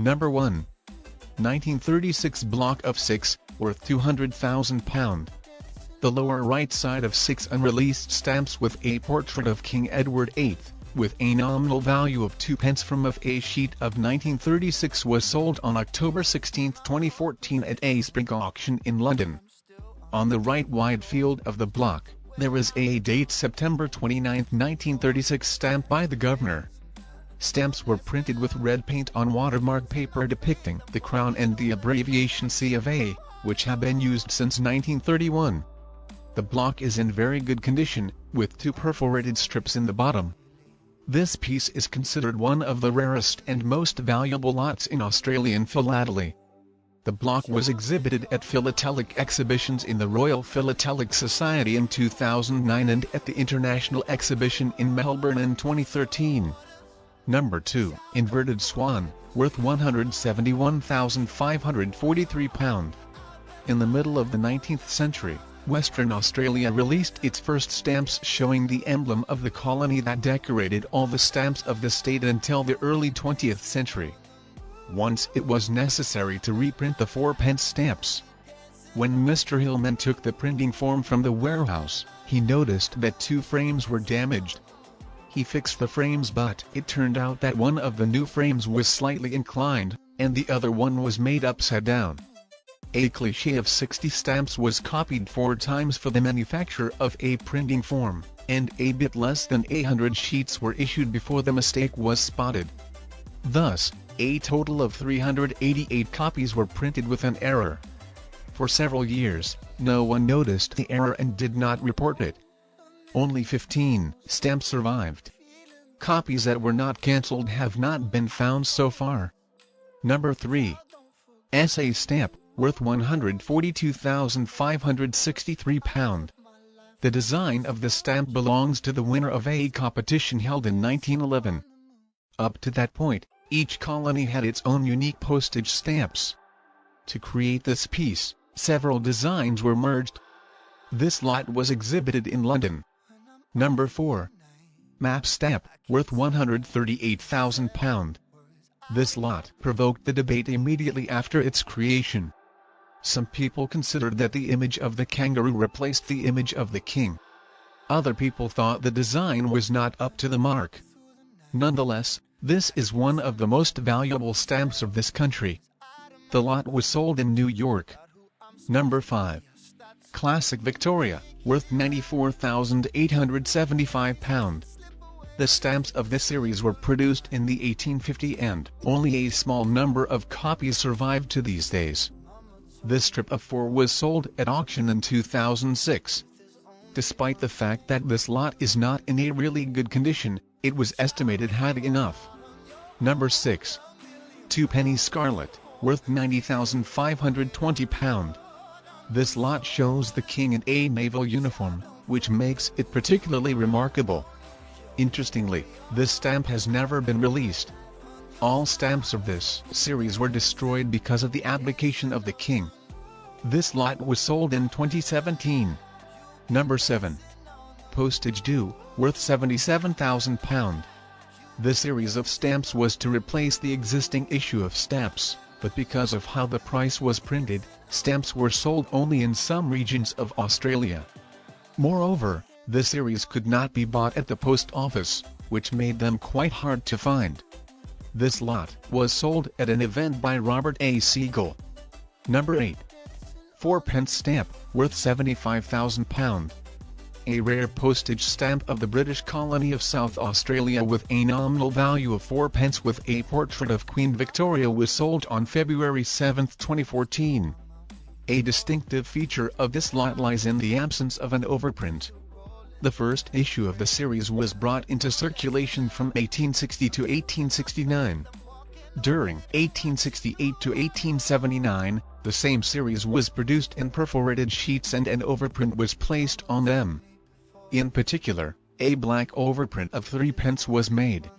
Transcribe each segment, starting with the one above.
Number 1. 1936 block of 6, worth £200,000. The lower right side of 6 unreleased stamps with a portrait of King Edward VIII, with a nominal value of 2 pence from a sheet of 1936 was sold on October 16, 2014 at a spring auction in London. On the right wide field of the block, there is a date September 29, 1936 stamp by the governor. Stamps were printed with red paint on watermark paper depicting the crown and the abbreviation C of A, which have been used since 1931. The block is in very good condition, with 2 perforated strips in the bottom. This piece is considered one of the rarest and most valuable lots in Australian philately. The block was exhibited at philatelic exhibitions in the Royal Philatelic Society in 2009 and at the International Exhibition in Melbourne in 2013. Number 2. Inverted Swan, worth £171,543. In the middle of the 19th century, Western Australia released its first stamps showing the emblem of the colony that decorated all the stamps of the state until the early 20th century. Once it was necessary to reprint the fourpence stamps. When Mr. Hillman took the printing form from the warehouse, he noticed that 2 frames were damaged. He fixed the frames, but it turned out that one of the new frames was slightly inclined, and the other one was made upside down. A cliché of 60 stamps was copied 4 times for the manufacture of a printing form, and a bit less than 100 sheets were issued before the mistake was spotted. Thus, a total of 388 copies were printed with an error. For several years, no one noticed the error and did not report it. Only 15 stamps survived. Copies that were not cancelled have not been found so far. Number 3. SA Stamp, worth £142,563. The design of the stamp belongs to the winner of a competition held in 1911. Up to that point, each colony had its own unique postage stamps. To create this piece, several designs were merged. This lot was exhibited in London. Number 4. Map Stamp, worth £138,000. This lot provoked the debate immediately after its creation. Some people considered that the image of the kangaroo replaced the image of the king. Other people thought the design was not up to the mark. Nonetheless, this is one of the most valuable stamps of this country. The lot was sold in New York. Number 5. Classic Victoria, worth £94,875. The stamps of this series were produced in the 1850s and only a small number of copies survive to these days. This strip of 4 was sold at auction in 2006. Despite the fact that this lot is not in a really good condition, it was estimated had enough. Number 6. 2-penny Scarlet, worth £90,520. This lot shows the king in a naval uniform, which makes it particularly remarkable. Interestingly, this stamp has never been released. All stamps of this series were destroyed because of the abdication of the king. This lot was sold in 2017. Number 7. Postage Due, worth £77,000. This series of stamps was to replace the existing issue of stamps, but because of how the price was printed, stamps were sold only in some regions of Australia. Moreover, the series could not be bought at the post office, which made them quite hard to find. This lot was sold at an event by Robert A. Siegel. Number 8. Fourpence Stamp, worth £75,000. A rare postage stamp of the British colony of South Australia with a nominal value of 4 pence with a portrait of Queen Victoria was sold on February 7, 2014. A distinctive feature of this lot lies in the absence of an overprint. The first issue of the series was brought into circulation from 1860 to 1869. During 1868 to 1879, the same series was produced in perforated sheets and an overprint was placed on them. In particular, a black overprint of 3 pence was made.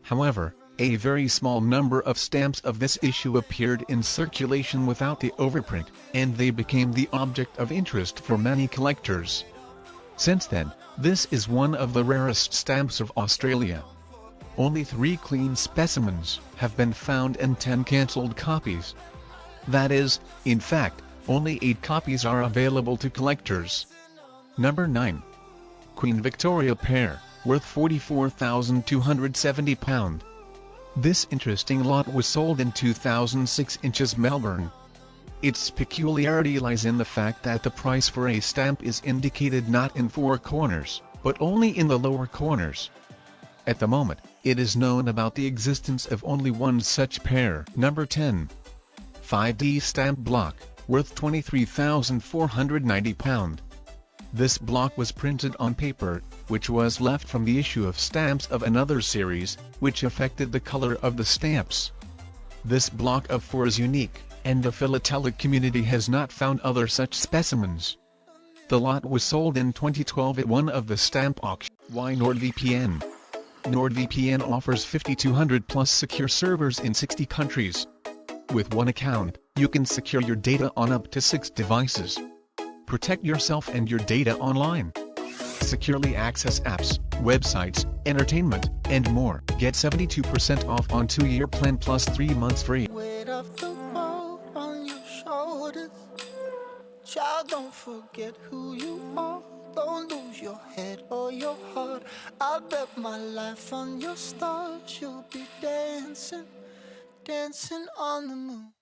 However, a very small number of stamps of this issue appeared in circulation without the overprint, and they became the object of interest for many collectors. Since then, this is one of the rarest stamps of Australia. only 3 clean specimens have been found and 10 cancelled copies. That is, in fact, only 8 copies are available to collectors. Number 9. Queen Victoria Pear, worth £44,270. This interesting lot was sold in 2006 inches Melbourne. Its peculiarity lies in the fact that the price for a stamp is indicated not in 4 corners, but only in the lower corners. At the moment, it is known about the existence of only one such pair. Number 10. 5D Stamp Block, worth £23,490. This block was printed on paper, which was left from the issue of stamps of another series, which affected the color of the stamps. This block of 4 is unique, and the philatelic community has not found other such specimens. The lot was sold in 2012 at one of the stamp auctions. Why NordVPN? NordVPN offers 5,200 plus secure servers in 60 countries. With one account, you can secure your data on up to 6 devices. Protect yourself and your data online. Securely access apps, websites, entertainment, and more. Get 72% off on 2-year plan plus 3 months free. Weight of the world on your shoulders. Child, don't forget who you are. Don't lose your head or your heart. I'll bet my life on your stars. You'll be dancing, dancing on the moon.